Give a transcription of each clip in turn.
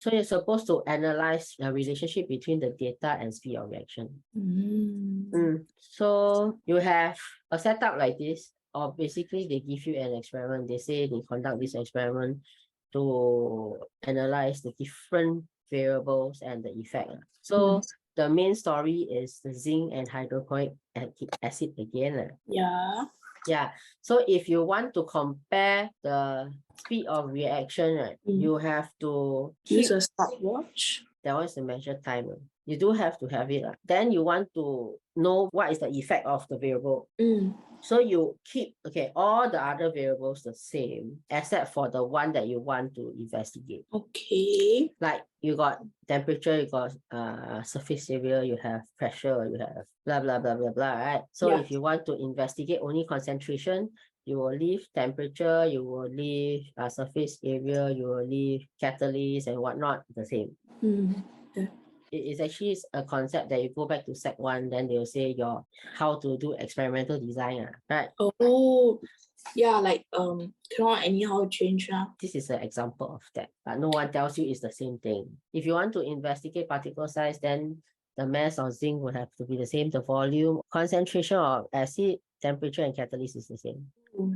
So you're supposed to analyze the relationship between the data and speed of reaction. So you have a setup like this, or basically they give you an experiment. They say they conduct this experiment to analyze the different variables and the effect. So the main story is the zinc and hydrochloric acid again. Yeah. So if you want to compare the speed of reaction, right, you have to Use a stopwatch. that one is the measure time. You do have to have it. Then you want to know what is the effect of the variable. So you keep all the other variables the same, except for the one that you want to investigate. Okay. Like you got temperature, you got surface area, you have pressure, you have blah blah blah blah blah, right? So if you want to investigate only concentration, you will leave temperature, you will leave surface area, you will leave catalyst and whatnot the same. It is actually a concept that you go back to Sec 1, then they'll say how to do experimental design, right? Oh, yeah, like cannot anyhow change. This is an example of that, but no one tells you it's the same thing. If you want to investigate particle size, then the mass of zinc will have to be the same, the volume, concentration of acid, temperature, and catalyst is the same.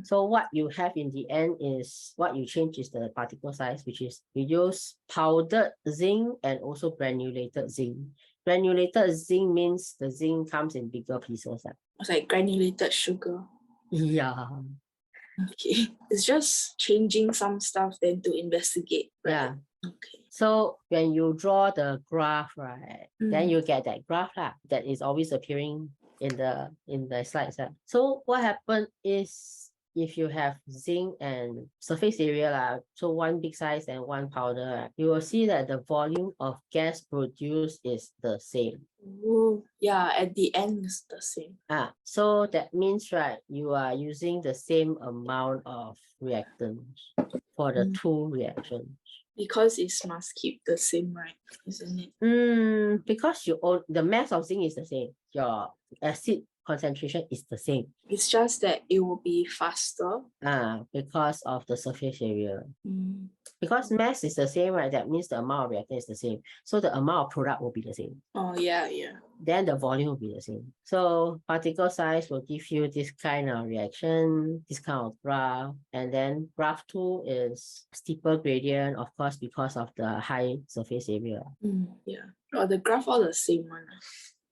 So what you have in the end is what you change is the particle size, which is you use powdered zinc and also granulated zinc. Granulated zinc means the zinc comes in bigger pieces. It's like granulated sugar. Yeah. Okay. It's just changing some stuff then to investigate. Right? Yeah. Okay. So when you draw the graph, right, then you get that graph that is always appearing in the slides. So what happened is if you have zinc and surface area, so one big size and one powder, you will see that the volume of gas produced is the same. Ooh, yeah, at the end it's the same. So that means, right, you are using the same amount of reactants for the two reactions. Because it must keep the same, right? Isn't it? Because the mass of zinc is the same. Your acid concentration is the same. It's just that it will be faster. Because of the surface area. Because mass is the same, right? That means the amount of reactant is the same. So the amount of product will be the same. Oh, yeah. Then the volume will be the same. So particle size will give you this kind of reaction, this kind of graph. And then graph 2 is steeper gradient, of course, because of the high surface area. Yeah. Oh, the graph all the same one.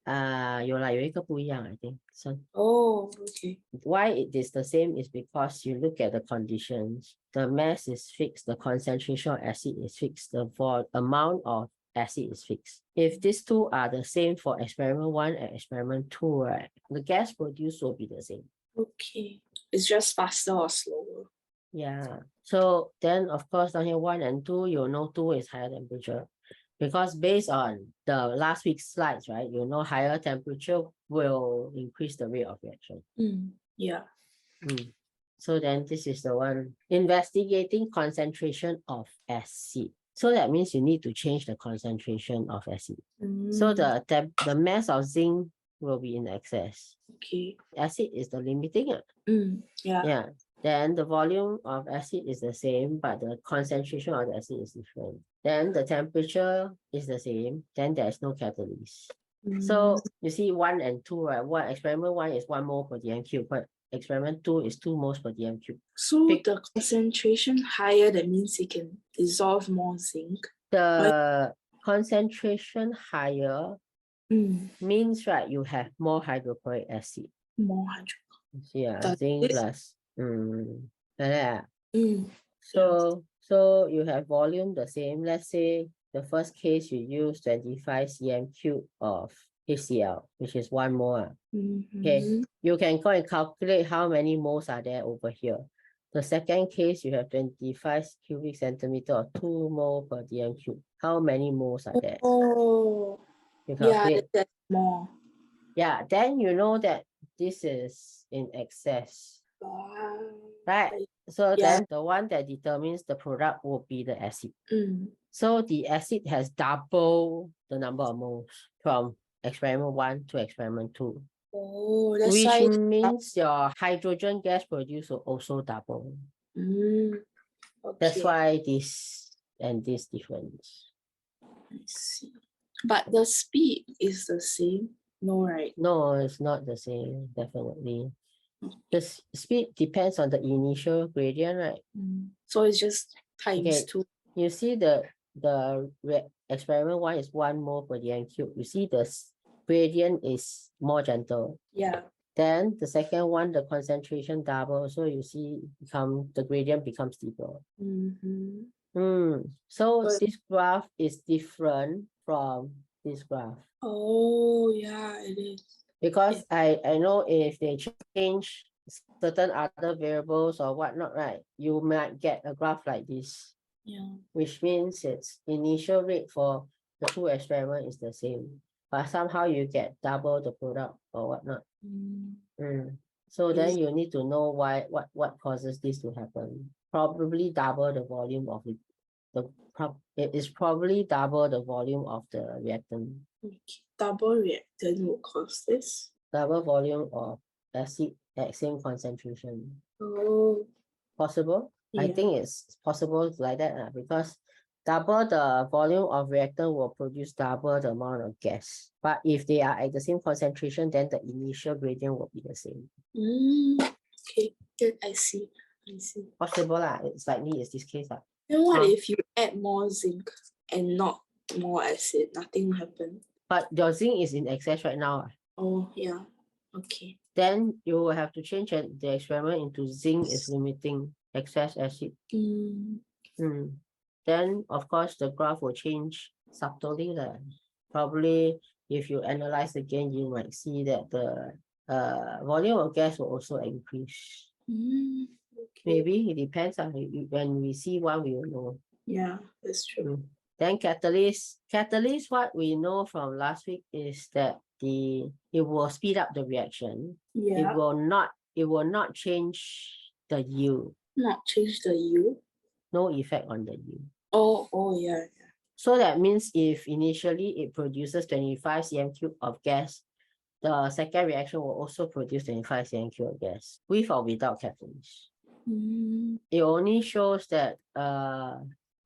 有一个不一样 I think. So okay. Why it is the same is because you look at the conditions. The mass is fixed, the concentration of acid is fixed, the amount of acid is fixed. If these two are the same for experiment 1 and experiment 2, right, the gas produced will be the same. Okay. It's just faster or slower. Yeah. So then of course down here 1 and 2, you know 2 is higher temperature. Because based on the last week's slides, right, you know higher temperature will increase the rate of reaction. Yeah. So then this is the one, investigating concentration of acid. So that means you need to change the concentration of acid. So the mass of zinc will be in excess. Okay. Acid is the limiting. Yeah. Then the volume of acid is the same, but the concentration of the acid is different. Then the temperature is the same. Then there's no catalyst. So you see 1 and 2, right? Experiment 1 is 1 mole per dm cube, but experiment 2 is 2 moles per dm cube. So the concentration higher, that means it can dissolve more zinc. The concentration higher means, right, you have more hydrochloric acid. More hydrochloric. Yeah, zinc plus. So you have volume the same. Let's say the first case you use 25 cm cube of HCl, which is 1 mole. Okay, you can go and calculate how many moles are there over here. The second case, you have 25 cubic centimeter or 2 mole per dm cube. How many moles are there? You calculate. Yeah, that's more. Yeah, then you know that this is in excess. Right? So then the one that determines the product will be the acid. So the acid has double the number of moles from experiment 1 to experiment 2. That's which means your hydrogen gas produced will also double. Okay. That's why this and this difference. I see. But the speed is the same? No, right? No, it's not the same, definitely. The speed depends on the initial gradient, right? So it's just times Okay. 2. You see experiment 1 is 1 mole per dm cube. You see the gradient is more gentle. Yeah. Then the second one, the concentration double. So you see the gradient becomes steeper. So But- this graph is different from this graph. Oh, yeah, it is. Because I know if they change certain other variables or whatnot, right, you might get a graph like this. Yeah. Which means its initial rate for the 2 experiments is the same, but somehow you get double the product or whatnot. So then you need to know what causes this to happen. Probably double the volume of it. It is probably double the volume of the reactant. Okay. Double reactant will cause this. Double volume of acid at same concentration. Oh. Possible? I Yeah. think it's possible like that because double the volume of reactant will produce double the amount of gas. But if they are at the same concentration, then the initial gradient will be the same. Okay, then I see. Possible lah. It's likely it's this case lah. Then what if you add more zinc and not more acid? Nothing will happen. But your zinc is in excess right now. Oh, yeah. Okay. Then you will have to change the experiment into zinc is limiting excess acid. Then of course the graph will change subtly lah. Probably if you analyze again, you might see that the volume of gas will also increase. Okay. Maybe it depends on when we see one, we will know. Yeah, that's true. Then catalyst, what we know from last week is that it will speed up the reaction. Yeah. It will not change the yield. Not change the yield. No effect on the yield. Oh yeah. So that means if initially it produces 25 cm³ of gas, the second reaction will also produce 25 cm³ of gas, with or without catalyst. It only shows that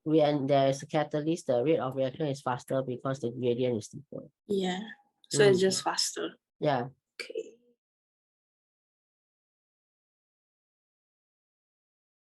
when there is a catalyst, the rate of reaction is faster because the gradient is steeper. Yeah. So it's just faster. Yeah.